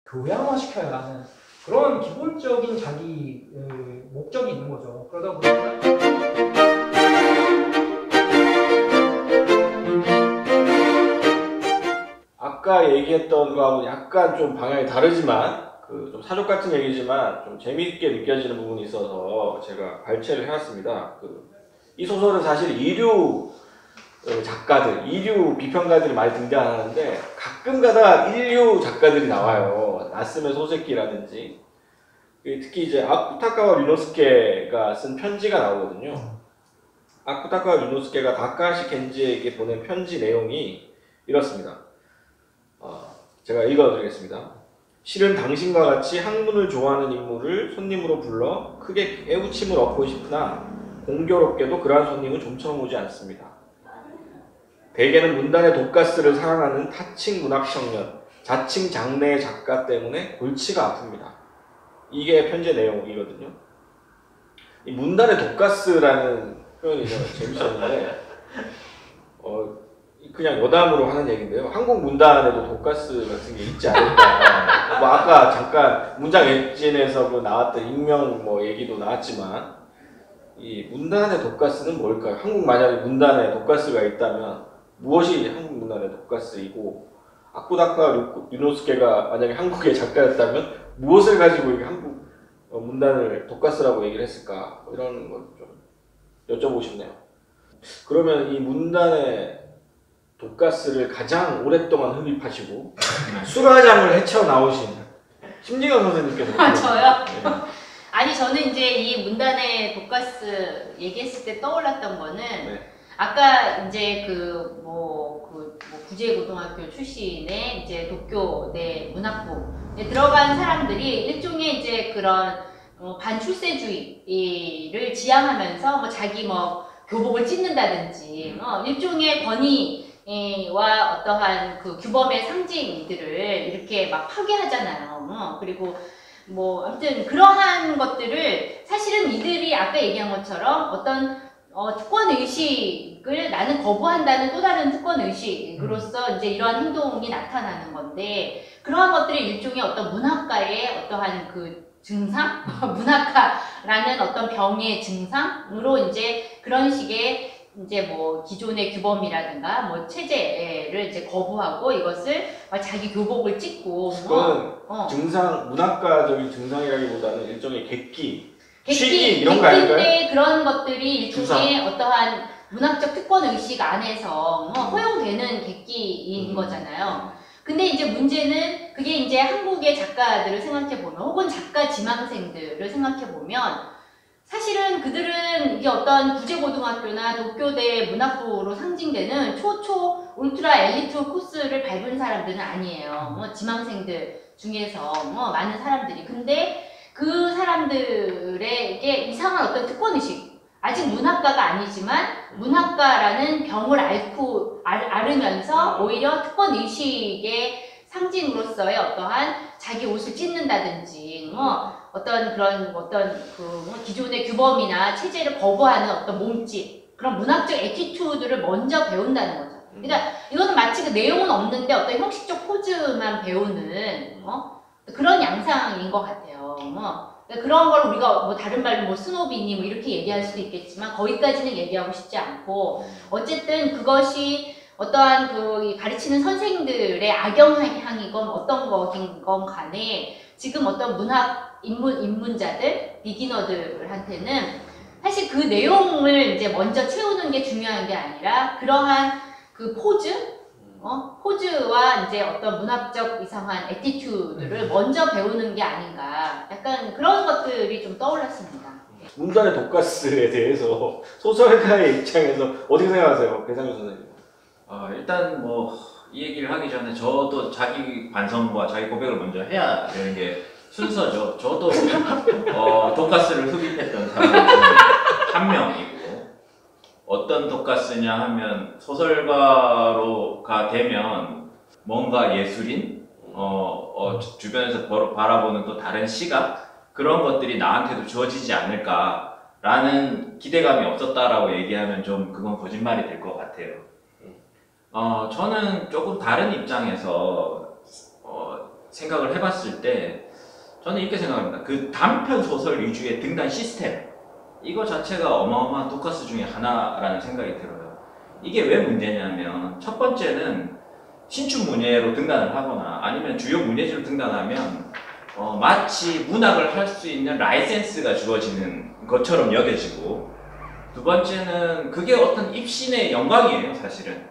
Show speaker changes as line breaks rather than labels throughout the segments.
교양화시켜야 하는 그런 기본적인 자기 목적이 있는 거죠. 그러다 보니까
아까 얘기했던 거하고 약간 좀 방향이 다르지만 그 좀 사족 같은 얘기지만 좀 재미있게 느껴지는 부분이 있어서 제가 발췌를 해왔습니다. 이 소설은 사실 이류 작가들, 이류 비평가들이 많이 등장하는데 가끔가다 인류 작가들이 나와요. 나스메 소세키라든지 특히 이제 아쿠타카와 류노스케가 쓴 편지가 나오거든요. 아쿠타카와 류노스케가 다카시 겐지에게 보낸 편지 내용이 이렇습니다. 제가 읽어드리겠습니다. 실은 당신과 같이 학문을 좋아하는 인물을 손님으로 불러 크게 애우침을 얻고 싶으나 공교롭게도 그러한 손님은 좀처럼 오지 않습니다. 대개는 문단의 독가스를 사랑하는 타칭 문학 청년, 자칭 장래의 작가 때문에 골치가 아픕니다. 이게 편지의 내용이거든요. 이 문단의 독가스라는 표현이 재밌었는데 그냥 여담으로 하는 얘기인데요. 한국 문단에도 독가스 같은 게 있지 않을까. 뭐 아까 잠깐 문장 엣진에서 나왔던 익명 얘기도 나왔지만 이 문단의 독가스는 뭘까요? 한국 만약에 문단에 독가스가 있다면 무엇이 한국 문단의 독가스이고 아쿠다카 류노스케가 만약에 한국의 작가였다면 무엇을 가지고 이게 한국 문단을 독가스라고 얘기를 했을까? 이런 걸 좀 여쭤보고 싶네요. 그러면 이 문단의 독가스를 가장 오랫동안 흡입하시고 수라장을 헤쳐나오신 심지경 선생님께서
저요? 네. 아니 저는 이제 이 문단의 독가스 얘기했을 때 떠올랐던 거는 네. 아까 이제 구제고등학교 출신의 이제 도쿄대 문학부에 들어간 사람들이 일종의 이제 그런 반출세주의를 지향하면서 자기 교복을 찢는다든지 일종의 권위와 어떠한 그 규범의 상징들을 이렇게 파괴하잖아요. 그리고 아무튼 그러한 것들을 사실은 이들이 아까 얘기한 것처럼 어떤 특권의식을 나는 거부한다는 또 다른 특권의식으로서 이제 이러한 행동이 나타나는 건데 그러한 것들이 일종의 어떤 문학가의 어떠한 그 증상? 문학가라는 어떤 병의 증상으로 이제 그런 식의 이제 기존의 규범이라든가 체제를 이제 거부하고 이것을 자기 교복을 찢고
그건 증상, 문학가적인 증상이라기보다는 일종의 객기 이런 거 아닐까요?
객기인데 그런 것들이 일종의 어떠한 문학적 특권의식 안에서 허용되는 객기인 거잖아요. 근데 이제 문제는 그게 이제 한국의 작가들을 생각해보면 혹은 작가 지망생들을 생각해보면 사실은 그들은 이게 어떤 구제고등학교나 도쿄대 문학부로 상징되는 초초 울트라 엘리트 코스를 밟은 사람들은 아니에요. 지망생들 중에서 많은 사람들이. 근데 그 사람들에게 이상한 어떤 특권의식, 아직 문학가가 아니지만 문학가라는 병을 앓으면서 오히려 특권의식의 상징으로서의 어떠한 자기 옷을 찢는다든지 어떤 그런 기존의 규범이나 체제를 거부하는 어떤 몸짓, 그런 문학적 에티튜드를 먼저 배운다는 거죠. 그러니까 이거는 마치 그 내용은 없는데 어떤 형식적 포즈만 배우는 그런 양상인 것 같아요. 그런 걸 우리가 다른 말로 스노비니 이렇게 얘기할 수도 있겠지만 거기까지는 얘기하고 싶지 않고 어쨌든 그것이 어떠한 가르치는 선생들의 악영향이건 어떤 것인 간에 지금 어떤 문학 입문자들, 비기너들한테는 사실 그 내용을 이제 먼저 채우는 게 중요한 게 아니라 그러한 그 포즈와 이제 어떤 문학적 이상한 에티튜드를 먼저 배우는 게 아닌가. 약간 그런 것들이 좀 떠올랐습니다.
문단의 독가스에 대해서 소설가의 입장에서 어떻게 생각하세요? 배상규 선생님.
일단 이 얘기를 하기 전에 저도 자기 반성과 자기 고백을 먼저 해야 되는 게 순서죠. 저도 독가스를 흡입했던 사람 중에 한 명이고 어떤 독가스냐 하면 소설가로가 되면 뭔가 예술인, 주변에서 바라보는 또 다른 시각 그런 것들이 나한테도 주어지지 않을까라는 기대감이 없었다라고 얘기하면 좀 그건 거짓말이 될 것 같아요. 저는 조금 다른 입장에서 생각을 해봤을 때 저는 이렇게 생각합니다. 그 단편 소설 위주의 등단 시스템 이거 자체가 어마어마한 독커스 중에 하나라는 생각이 들어요. 이게 왜 문제냐면 첫 번째는 신춘 문예로 등단을 하거나 아니면 주요 문예지로 등단하면 마치 문학을 할 수 있는 라이센스가 주어지는 것처럼 여겨지고 두 번째는 그게 어떤 입신의 영광이에요 사실은.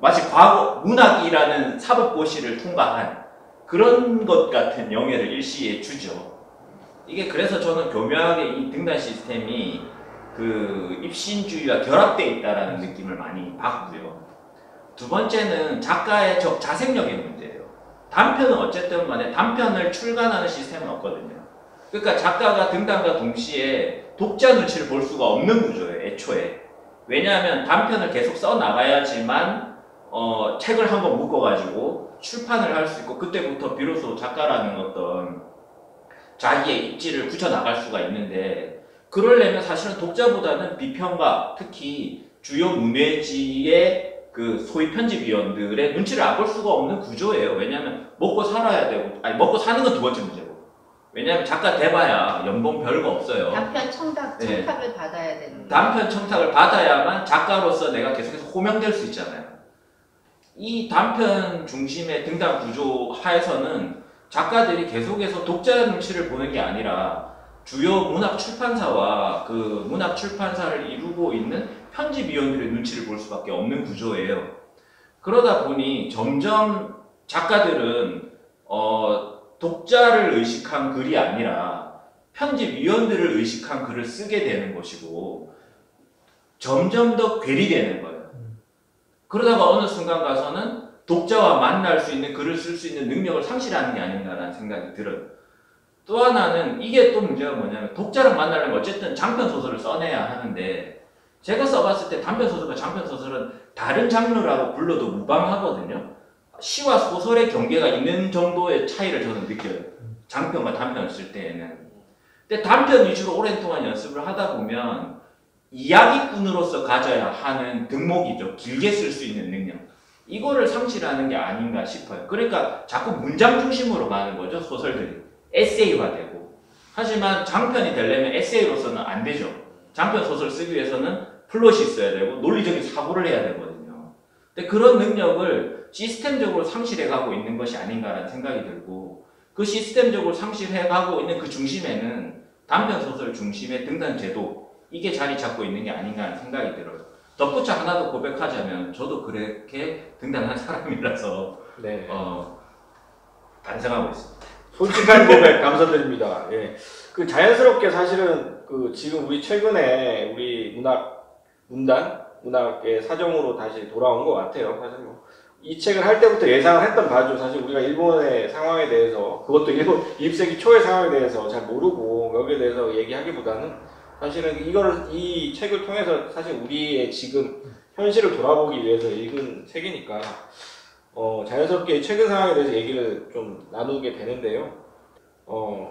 마치 과거 문학이라는 사법고시를 통과한 그런 것 같은 영예를 일시에 주죠. 이게 그래서 저는 교묘하게 이 등단 시스템이 그 입신주의와 결합되어 있다는 느낌을 많이 받고요. 두 번째는 작가의 자생력의 문제예요. 단편은 어쨌든 간에 단편을 출간하는 시스템은 없거든요. 그러니까 작가가 등단과 동시에 독자 눈치를 볼 수가 없는 구조예요, 애초에. 왜냐하면 단편을 계속 써나가야지만 책을 한번 묶어가지고 출판을 할 수 있고 그때부터 비로소 작가라는 어떤 자기의 입지를 굳혀나갈 수가 있는데 그러려면 사실은 독자보다는 비평가, 특히 주요 문예지의 그 소위 편집위원들의 눈치를 안 볼 수가 없는 구조예요. 왜냐하면 먹고 살아야 되고, 아니 먹고 사는 건 두 번째 문제고. 왜냐하면 작가 돼봐야 연봉 별거 없어요.
단편 청탁을
네.
받아야 되는.
단편 청탁을 받아야만 작가로서 내가 계속해서 호명될 수 있잖아요. 이 단편 중심의 등단 구조 하에서는 작가들이 계속해서 독자 눈치를 보는 게 아니라 주요 문학 출판사와 그 문학 출판사를 이루고 있는 편집위원들의 눈치를 볼 수밖에 없는 구조예요. 그러다 보니 점점 작가들은 독자를 의식한 글이 아니라 편집위원들을 의식한 글을 쓰게 되는 것이고 점점 더 괴리되는 거예요. 그러다가 어느 순간 가서는 독자와 만날 수 있는 글을 쓸 수 있는 능력을 상실하는 게 아닌가라는 생각이 들어요. 또 하나는 이게 또 문제가 뭐냐면 독자랑 만나려면 어쨌든 장편소설을 써내야 하는데 제가 써봤을 때 단편소설과 장편소설은 다른 장르라고 불러도 무방하거든요. 시와 소설의 경계가 있는 정도의 차이를 저는 느껴요. 장편과 단편을 쓸 때에는. 근데 단편 위주로 오랜 동안 연습을 하다 보면 이야기꾼으로서 가져야 하는 덕목이죠. 길게 쓸 수 있는 능력. 이거를 상실하는 게 아닌가 싶어요. 그러니까 자꾸 문장 중심으로 가는 거죠, 소설들이. 에세이화되고. 하지만 장편이 되려면 에세이로서는 안 되죠. 장편 소설 쓰기 위해서는 플롯이 있어야 되고 논리적인 사고를 해야 되거든요. 근데 그런 능력을 시스템적으로 상실해가고 있는 것이 아닌가라는 생각이 들고 그 시스템적으로 상실해가고 있는 그 중심에는 단편 소설 중심의 등단 제도 이게 자리 잡고 있는 게 아닌가 하는 생각이 들어요. 덧붙여 하나 더 고백하자면 저도 그렇게 등단한 사람이라서
네.
반성하고 있습니다.
솔직한 고백 감사드립니다. 예. 그 자연스럽게 사실은 그 지금 우리 최근에 우리 문학의 사정으로 다시 돌아온 것 같아요. 사실 뭐 이 책을 할 때부터 예상을 했던 바죠. 사실 우리가 일본의 상황에 대해서 그것도 일본 20세기 초의 상황에 대해서 잘 모르고 여기에 대해서 얘기하기보다는 사실은 이 책을 통해서 사실 우리의 지금 현실을 돌아보기 위해서 읽은 책이니까 자연스럽게 최근 상황에 대해서 얘기를 좀 나누게 되는데요.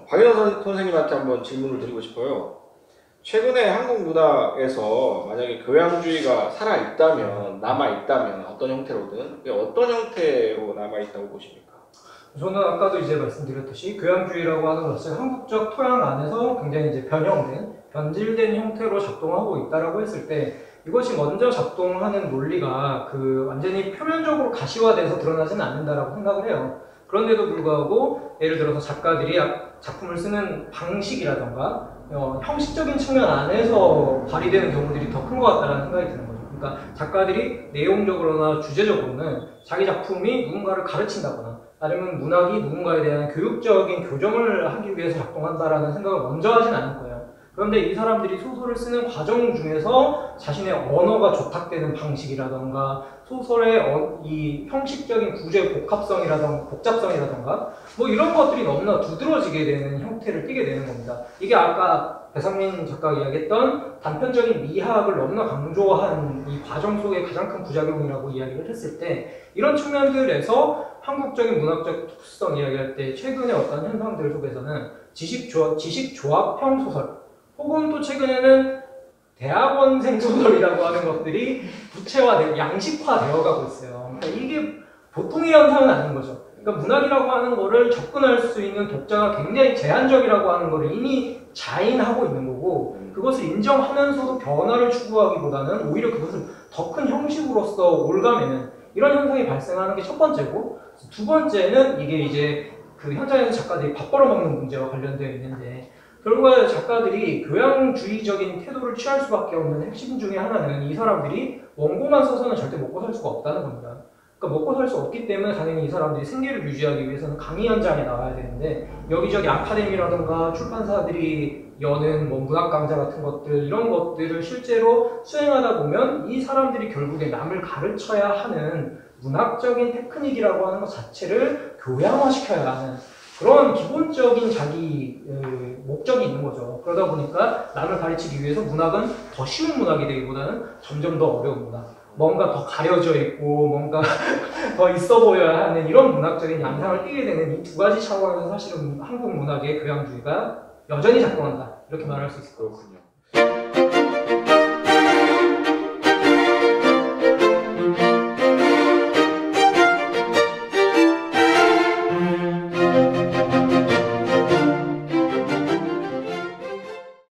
박인호 선생님한테 한번 질문을 드리고 싶어요. 최근에 한국 문학에서 만약에 교양주의가 살아있다면, 남아있다면 어떤 형태로든 어떤 형태로 남아있다고 보십니까?
저는 아까도 이제 말씀드렸듯이 교양주의라고 하는 것을 한국적 토양 안에서 굉장히 이제 변질된 형태로 작동하고 있다라고 했을 때 이것이 먼저 작동하는 논리가 완전히 표면적으로 가시화돼서 드러나지는 않는다라고 생각을 해요. 그런데도 불구하고 예를 들어서 작가들이 작품을 쓰는 방식이라던가 형식적인 측면 안에서 발휘되는 경우들이 더 큰 것 같다는 생각이 드는 거죠. 그러니까 작가들이 내용적으로나 주제적으로는 자기 작품이 누군가를 가르친다거나 아니면 문학이 누군가에 대한 교육적인 교정을 하기 위해서 작동한다라는 생각을 먼저 하진 않을 거예요. 그런데 이 사람들이 소설을 쓰는 과정 중에서 자신의 언어가 조탁되는 방식이라던가 소설의 이 형식적인 구조의 복잡성이라던가 뭐 이런 것들이 너무나 두드러지게 되는 형태를 띠게 되는 겁니다. 이게 아까 배상민 작가가 이야기했던 단편적인 미학을 너무나 강조한 이 과정 속의 가장 큰 부작용이라고 이야기를 했을 때 이런 측면들에서 한국적인 문학적 특수성 이야기할 때 최근의 어떤 현상들 속에서는 지식조합형 소설 혹은 또 최근에는 대학원생 소설이라고 하는 것들이 구체화되고 양식화되어 가고 있어요. 그러니까 이게 보통의 현상은 아닌 거죠. 그러니까 문학이라고 하는 거를 접근할 수 있는 독자가 굉장히 제한적이라고 하는 거를 이미 자인하고 있는 거고 그것을 인정하면서도 변화를 추구하기보다는 오히려 그것을 더 큰 형식으로서 올가매는 이런 현상이 발생하는 게 첫 번째고 두 번째는 이게 이제 그 현장에서 작가들이 밥 벌어먹는 문제와 관련되어 있는데 결국에 작가들이 교양주의적인 태도를 취할 수밖에 없는 핵심 중에 하나는 이 사람들이 원고만 써서는 절대 먹고 살 수가 없다는 겁니다. 그러니까 먹고 살 수 없기 때문에 당연히 이 사람들이 생계를 유지하기 위해서는 강의 현장에 나와야 되는데 여기저기 아카데미라든가 출판사들이 여는 뭐 문학 강좌 같은 것들 이런 것들을 실제로 수행하다 보면 이 사람들이 결국에 남을 가르쳐야 하는 문학적인 테크닉이라고 하는 것 자체를 교양화시켜야 하는 그런 기본적인 자기 목적이 있는 거죠. 그러다 보니까 남을 가르치기 위해서 문학은 더 쉬운 문학이 되기보다는 점점 더 어려운 문학, 뭔가 더 가려져 있고 뭔가 더 있어 보여야 하는 이런 문학적인 양상을 띠게 되는 이 두 가지 차원에서 사실은 한국 문학의 교양주의가 여전히 작동한다 이렇게 말할 수 있을 것 같습니다.
그렇군요.